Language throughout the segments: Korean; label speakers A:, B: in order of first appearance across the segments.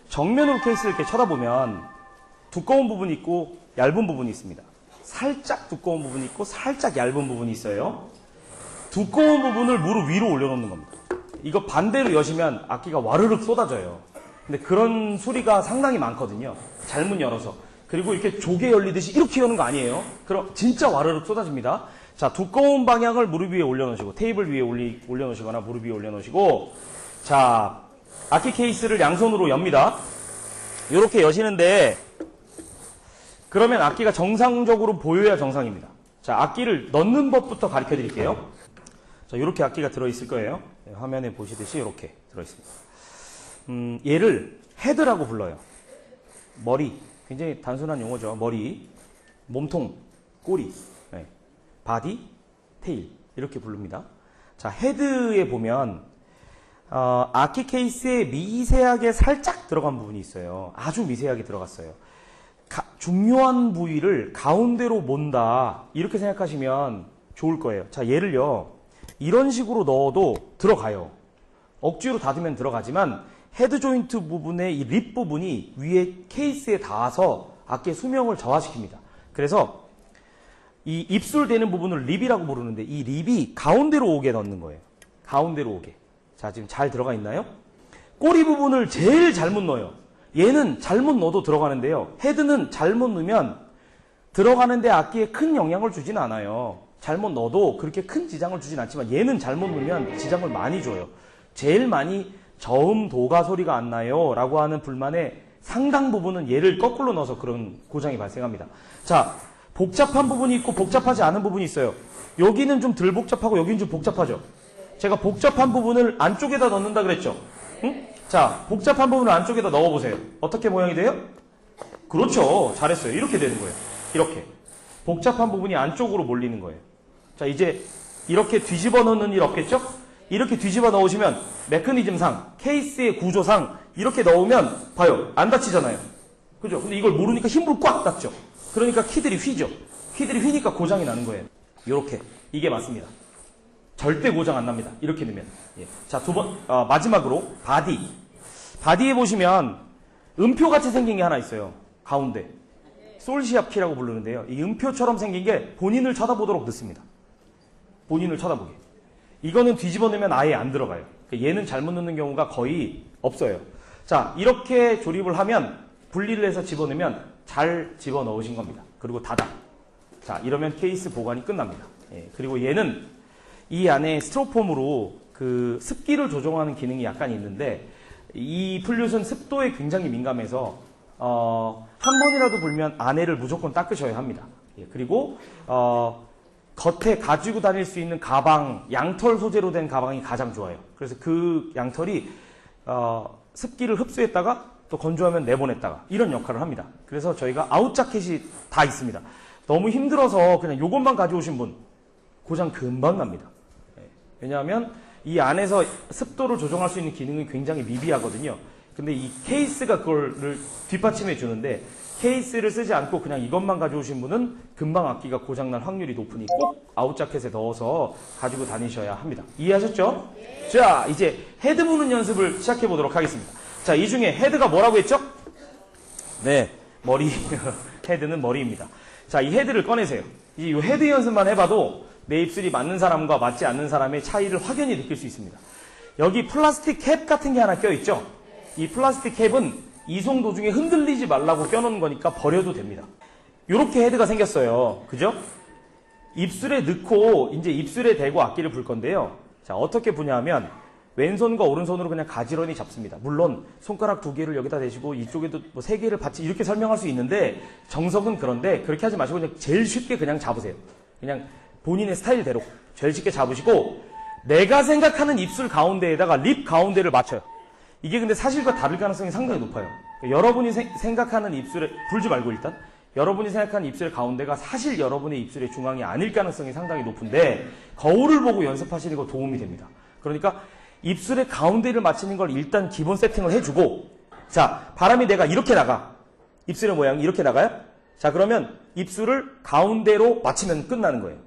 A: 정면으로 케이스를 이렇게 쳐다보면 두꺼운 부분이 있고 얇은 부분이 있습니다. 살짝 두꺼운 부분이 있고 살짝 얇은 부분이 있어요. 두꺼운 부분을 무릎 위로 올려놓는 겁니다. 이거 반대로 여시면 악기가 와르륵 쏟아져요. 근데 그런 소리가 상당히 많거든요. 잘못 열어서. 그리고 이렇게 조개 열리듯이 이렇게 여는 거 아니에요. 그럼 진짜 와르륵 쏟아집니다. 자, 두꺼운 방향을 무릎 위에 올려놓으시고, 테이블 위에 올려놓으시거나 무릎 위에 올려놓으시고, 자, 악기 케이스를 양손으로 엽니다. 이렇게 여시는데, 그러면 악기가 정상적으로 보여야 정상입니다. 자, 악기를 넣는 법부터 가르쳐 드릴게요. 자, 이렇게 악기가 들어있을 거예요. 네, 화면에 보시듯이 이렇게 들어있습니다. 얘를 헤드라고 불러요. 머리. 굉장히 단순한 용어죠. 머리, 몸통, 꼬리, 네. 바디, 테일. 이렇게 부릅니다. 자, 헤드에 보면, 악기 케이스에 미세하게 살짝 들어간 부분이 있어요. 아주 미세하게 들어갔어요. 중요한 부위를 가운데로 몬다. 이렇게 생각하시면 좋을 거예요. 자, 얘를요. 이런 식으로 넣어도 들어가요. 억지로 닫으면 들어가지만 헤드 조인트 부분의 이 립 부분이 위에 케이스에 닿아서 악기의 수명을 저하시킵니다. 그래서 이 입술 되는 부분을 립이라고 부르는데 이 립이 가운데로 오게 넣는 거예요. 가운데로 오게. 자, 지금 잘 들어가 있나요? 꼬리 부분을 제일 잘못 넣어요. 얘는 잘못 넣어도 들어가는데요. 헤드는 잘못 넣으면 들어가는데 악기에 큰 영향을 주진 않아요. 잘못 넣어도 그렇게 큰 지장을 주진 않지만 얘는 잘못 넣으면 지장을 많이 줘요. 제일 많이 저음 도가 소리가 안 나요 라고 하는 불만의 상당 부분은 얘를 거꾸로 넣어서 그런 고장이 발생합니다. 자, 복잡한 부분이 있고 복잡하지 않은 부분이 있어요. 여기는 좀 덜 복잡하고 여기는 좀 복잡하죠. 제가 복잡한 부분을 안쪽에다 넣는다 그랬죠. 응? 자, 복잡한 부분을 안쪽에다 넣어보세요. 어떻게 모양이 돼요? 그렇죠. 잘했어요. 이렇게 되는 거예요. 이렇게. 복잡한 부분이 안쪽으로 몰리는 거예요. 자, 이제 이렇게 뒤집어 넣는 일 없겠죠? 이렇게 뒤집어 넣으시면 메커니즘상, 케이스의 구조상 이렇게 넣으면 봐요. 안 다치잖아요. 그죠? 근데 이걸 모르니까 힘으로 꽉 닫죠. 그러니까 키들이 휘죠. 키들이 휘니까 고장이 나는 거예요. 이렇게. 이게 맞습니다. 절대 고장 안 납니다. 이렇게 넣으면. 예. 자, 마지막으로 바디. 바디에 보시면 음표같이 생긴 게 하나 있어요. 가운데. 솔시압 키라고 부르는데요. 이 음표처럼 생긴 게 본인을 쳐다보도록 넣습니다. 본인을 쳐다보게. 이거는 뒤집어 넣으면 아예 안 들어가요. 얘는 잘못 넣는 경우가 거의 없어요. 자, 이렇게 조립을 하면 분리를 해서 집어넣으면 잘 집어넣으신 겁니다. 그리고 닫아. 자, 이러면 케이스 보관이 끝납니다. 예. 그리고 얘는 이 안에 스티로폼으로 그 습기를 조정하는 기능이 약간 있는데 이 플룻은 습도에 굉장히 민감해서 한 번이라도 불면 안에를 무조건 닦으셔야 합니다. 예. 그리고 겉에 가지고 다닐 수 있는 가방, 양털 소재로 된 가방이 가장 좋아요. 그래서 그 양털이 습기를 흡수했다가 또 건조하면 내보냈다가 이런 역할을 합니다. 그래서 저희가 아웃 자켓이 다 있습니다. 너무 힘들어서 그냥 이것만 가져오신 분 고장 금방 납니다. 왜냐하면 이 안에서 습도를 조정할 수 있는 기능이 굉장히 미비하거든요. 근데 이 케이스가 그걸 뒷받침해 주는데 케이스를 쓰지 않고 그냥 이것만 가져오신 분은 금방 악기가 고장날 확률이 높으니 꼭 아웃자켓에 넣어서 가지고 다니셔야 합니다. 이해하셨죠? 네. 자, 이제 헤드 부는 연습을 시작해 보도록 하겠습니다. 자, 이 중에 헤드가 뭐라고 했죠? 네, 머리. 헤드는 머리입니다. 자, 이 헤드를 꺼내세요. 이 헤드 연습만 해봐도 내 입술이 맞는 사람과 맞지 않는 사람의 차이를 확연히 느낄 수 있습니다. 여기 플라스틱 캡 같은 게 하나 껴있죠? 이 플라스틱 캡은 이송 도중에 흔들리지 말라고 껴놓은 거니까 버려도 됩니다. 이렇게 헤드가 생겼어요. 그죠? 입술에 넣고 이제 입술에 대고 악기를 불 건데요. 자, 어떻게 부냐면 왼손과 오른손으로 그냥 가지런히 잡습니다. 물론 손가락 2개를 여기다 대시고 이쪽에도 뭐 3개를 받치 이렇게 설명할 수 있는데 정석은 그런데 그렇게 하지 마시고 그냥 제일 쉽게 그냥 잡으세요. 그냥 본인의 스타일대로 제일 쉽게 잡으시고 내가 생각하는 입술 가운데에다가 립 가운데를 맞춰요. 이게 근데 사실과 다를 가능성이 상당히 높아요. 여러분이 생각하는 입술에 불지 말고 일단 여러분이 생각하는 입술의 가운데가 사실 여러분의 입술의 중앙이 아닐 가능성이 상당히 높은데 거울을 보고 연습하시는 거 도움이 됩니다. 그러니까 입술의 가운데를 맞추는 걸 일단 기본 세팅을 해주고 자, 바람이 내가 이렇게 나가. 입술의 모양이 이렇게 나가요? 자, 그러면 입술을 가운데로 맞추면 끝나는 거예요.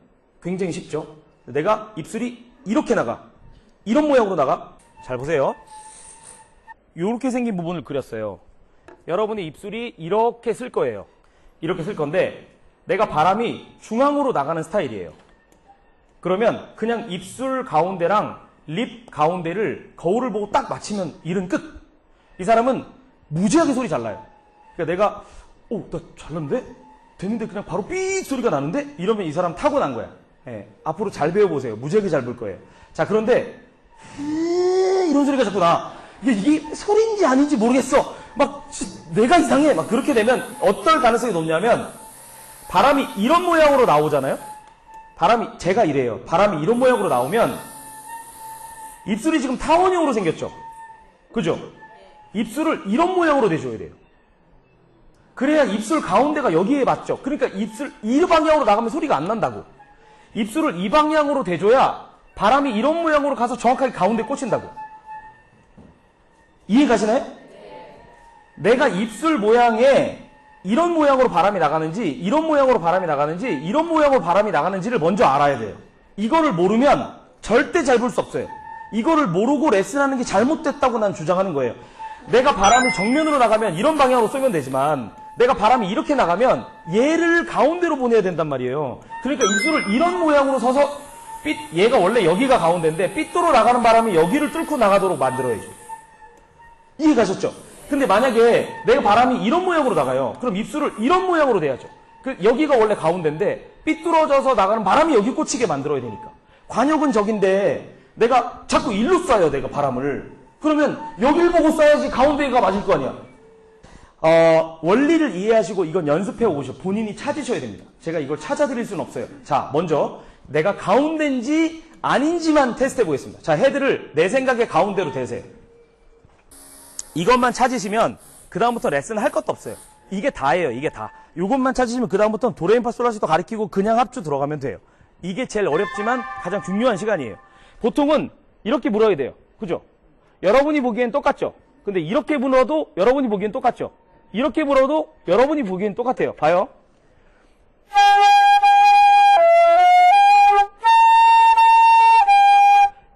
A: 굉장히 쉽죠? 내가 입술이 이렇게 나가. 이런 모양으로 나가. 잘 보세요. 이렇게 생긴 부분을 그렸어요. 여러분의 입술이 이렇게 쓸 거예요. 이렇게 쓸 건데 내가 바람이 중앙으로 나가는 스타일이에요. 그러면 그냥 입술 가운데랑 립 가운데를 거울을 보고 딱 맞추면 일은 끝. 이 사람은 무지하게 소리 잘 나요. 그러니까 내가 나 잘났는데? 됐는데 그냥 바로 삐익 소리가 나는데? 이러면 이 사람 타고난 거야. 예, 앞으로 잘 배워보세요. 무지하게 잘 볼 거예요. 자, 그런데 이런 소리가 자꾸 나. 이게 소리인지 아닌지 모르겠어. 막 내가 이상해. 막 그렇게 되면 어떨 가능성이 높냐면 바람이 이런 모양으로 나오잖아요. 제가 이래요. 바람이 이런 모양으로 나오면 입술이 지금 타원형으로 생겼죠. 그죠? 입술을 이런 모양으로 대줘야 돼요. 그래야 입술 가운데가 여기에 맞죠. 그러니까 입술 이 방향으로 나가면 소리가 안 난다고. 입술을 이 방향으로 대줘야 바람이 이런 모양으로 가서 정확하게 가운데 꽂힌다고. 이해 가시나요? 내가 입술 모양에 이런 모양으로 바람이 나가는지 이런 모양으로 바람이 나가는지 이런 모양으로 바람이 나가는지를 먼저 알아야 돼요. 이거를 모르면 절대 잘 볼 수 없어요. 이거를 모르고 레슨하는 게 잘못됐다고 난 주장하는 거예요. 내가 바람이 정면으로 나가면 이런 방향으로 쏘면 되지만 내가 바람이 이렇게 나가면 얘를 가운데로 보내야 된단 말이에요. 그러니까 입술을 이런 모양으로 서서 얘가 원래 여기가 가운데인데 삐뚤어 나가는 바람이 여기를 뚫고 나가도록 만들어야죠. 이해 가셨죠? 근데 만약에 내가 바람이 이런 모양으로 나가요. 그럼 입술을 이런 모양으로 대야죠. 여기가 원래 가운데인데 삐뚤어져서 나가는 바람이 여기 꽂히게 만들어야 되니까. 관역은 저긴데 내가 자꾸 일로 쏴요. 내가 바람을. 그러면 여길 보고 쏴야지 가운데가 맞을 거 아니야. 원리를 이해하시고 이건 연습해 오셔. 본인이 찾으셔야 됩니다. 제가 이걸 찾아드릴 수는 없어요. 자, 먼저 내가 가운데인지 아닌지만 테스트해 보겠습니다. 자, 헤드를 내 생각의 가운데로 대세요. 이것만 찾으시면 그 다음부터 레슨 할 것도 없어요. 이게 다예요. 이게 다. 이것만 찾으시면 그 다음부터는 도레미파솔라시도 가리키고 그냥 합주 들어가면 돼요. 이게 제일 어렵지만 가장 중요한 시간이에요. 보통은 이렇게 불어야 돼요. 그죠? 여러분이 보기엔 똑같죠? 근데 이렇게 불어도 여러분이 보기엔 똑같죠? 이렇게 불어도 여러분이 보기엔 똑같아요. 봐요.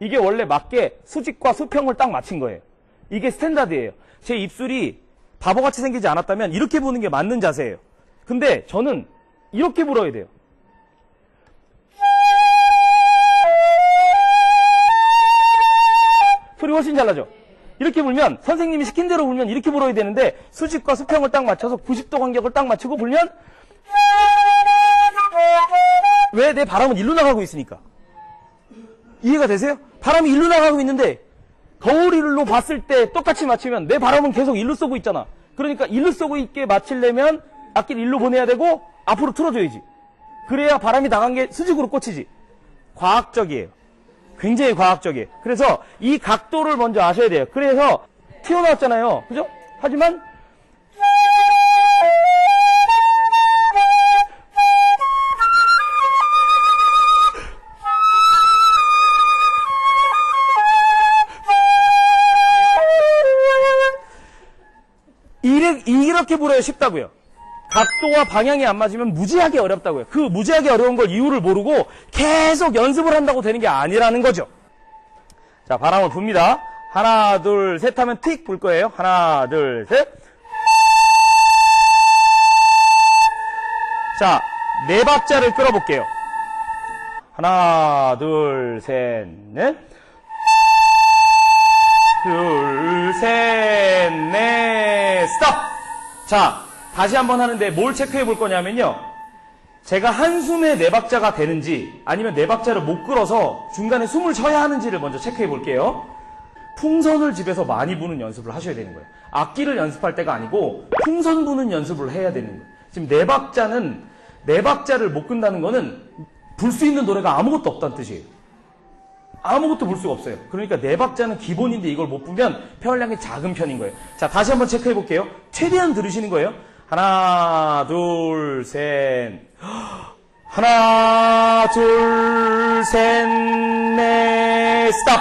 A: 이게 원래 맞게 수직과 수평을 딱 맞춘 거예요. 이게 스탠다드예요. 제 입술이 바보같이 생기지 않았다면 이렇게 보는 게 맞는 자세예요. 근데 저는 이렇게 불어야 돼요. 소리 훨씬 잘 나죠? 이렇게 불면 선생님이 시킨 대로 불면 이렇게 불어야 되는데 수직과 수평을 딱 맞춰서 90도 간격을 딱 맞추고 불면 왜? 내 바람은 일로 나가고 있으니까. 이해가 되세요? 바람이 일로 나가고 있는데 거울로 봤을 때 똑같이 맞추면 내 바람은 계속 일로 쏘고 있잖아. 그러니까 일로 쏘고 있게 맞추려면 악기를 일로 보내야 되고 앞으로 틀어줘야지. 그래야 바람이 나간 게 수직으로 꽂히지. 과학적이에요. 굉장히 과학적이에요. 그래서 이 각도를 먼저 아셔야 돼요. 그래서 튀어나왔잖아요. 그죠? 하지만 이렇게 불어야 쉽다고요. 각도와 방향이 안 맞으면 무지하게 어렵다고요. 그 무지하게 어려운 걸 이유를 모르고 계속 연습을 한다고 되는 게 아니라는 거죠. 자, 바람을 붑니다. 하나, 둘, 셋 하면 틱 불 거예요. 하나, 둘, 셋. 자, 네 박자를 끌어볼게요. 하나, 둘, 셋, 넷. 둘, 셋, 넷, 스톱! 자, 다시 한번 하는데 뭘 체크해 볼 거냐면요. 제가 한숨에 네 박자가 되는지 아니면 네 박자를 못 끌어서 중간에 숨을 쉬어야 하는지를 먼저 체크해 볼게요. 풍선을 집에서 많이 부는 연습을 하셔야 되는 거예요. 악기를 연습할 때가 아니고 풍선 부는 연습을 해야 되는 거예요. 지금 네 박자를 못 끈다는 거는 불 수 있는 노래가 아무것도 없다는 뜻이에요. 아무것도 볼 수가 없어요. 그러니까 네 박자는 기본인데 이걸 못 부면 폐활량이 작은 편인 거예요. 자, 다시 한번 체크해 볼게요. 최대한 들으시는 거예요. 하나, 둘, 셋. 하나, 둘, 셋, 넷, 스톱.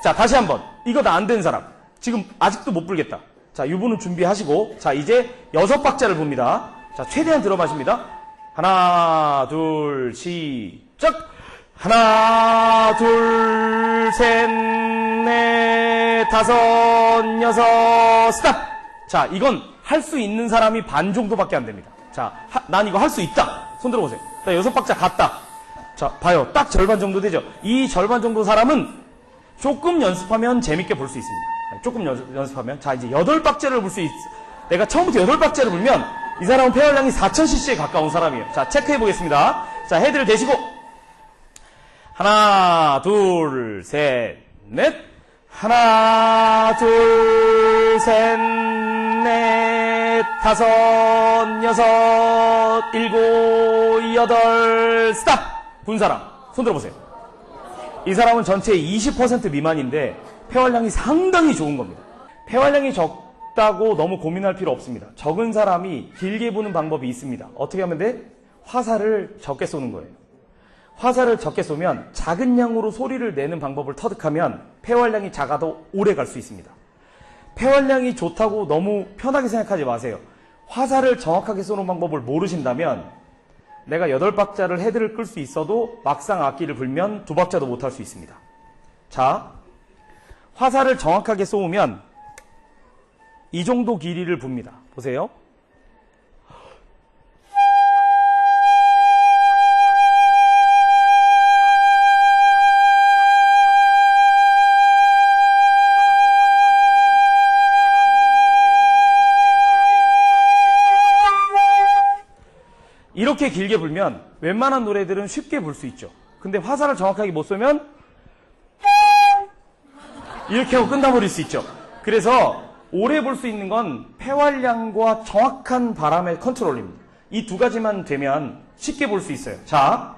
A: 자, 다시 한번. 이거 다 안 된 사람. 지금 아직도 못 불겠다. 자, 이분은 준비하시고. 자, 이제 6박자를 봅니다. 자, 최대한 들어 마십니다. 하나, 둘, 시작. 하나, 둘, 셋, 넷, 다섯, 여섯, 스톱. 자, 이건 할 수 있는 사람이 반 정도밖에 안 됩니다. 자, 난 이거 할 수 있다. 손 들어보세요. 나 6박자 갔다. 자, 봐요. 딱 절반 정도 되죠. 이 절반 정도 사람은 조금 연습하면 재밌게 볼 수 있습니다. 조금 연습하면. 자, 이제 8박자를 불 수 있어. 내가 처음부터 8박자를 불면 이 사람은 폐활량이 4000cc에 가까운 사람이에요. 자, 체크해 보겠습니다. 자, 헤드를 대시고 하나, 둘, 셋, 넷. 하나, 둘, 셋, 넷, 다섯, 여섯, 일곱, 여덟, 스탑! 분 사람, 손 들어보세요. 이 사람은 전체의 20% 미만인데 폐활량이 상당히 좋은 겁니다. 폐활량이 적다고 너무 고민할 필요 없습니다. 적은 사람이 길게 부는 방법이 있습니다. 어떻게 하면 돼? 화살을 적게 쏘는 거예요. 화살을 적게 쏘면 작은 양으로 소리를 내는 방법을 터득하면 폐활량이 작아도 오래 갈 수 있습니다. 폐활량이 좋다고 너무 편하게 생각하지 마세요. 화살을 정확하게 쏘는 방법을 모르신다면 내가 8박자를 헤드를 끌 수 있어도 막상 악기를 불면 2박자도 못할 수 있습니다. 자, 화살을 정확하게 쏘면 이 정도 길이를 붑니다. 보세요. 이렇게 길게 불면 웬만한 노래들은 쉽게 불 수 있죠. 근데 화살을 정확하게 못 쏘면 이렇게 하고 끝나버릴 수 있죠. 그래서 오래 불 수 있는 건 폐활량과 정확한 바람의 컨트롤입니다. 이 두 가지만 되면 쉽게 불 수 있어요. 자,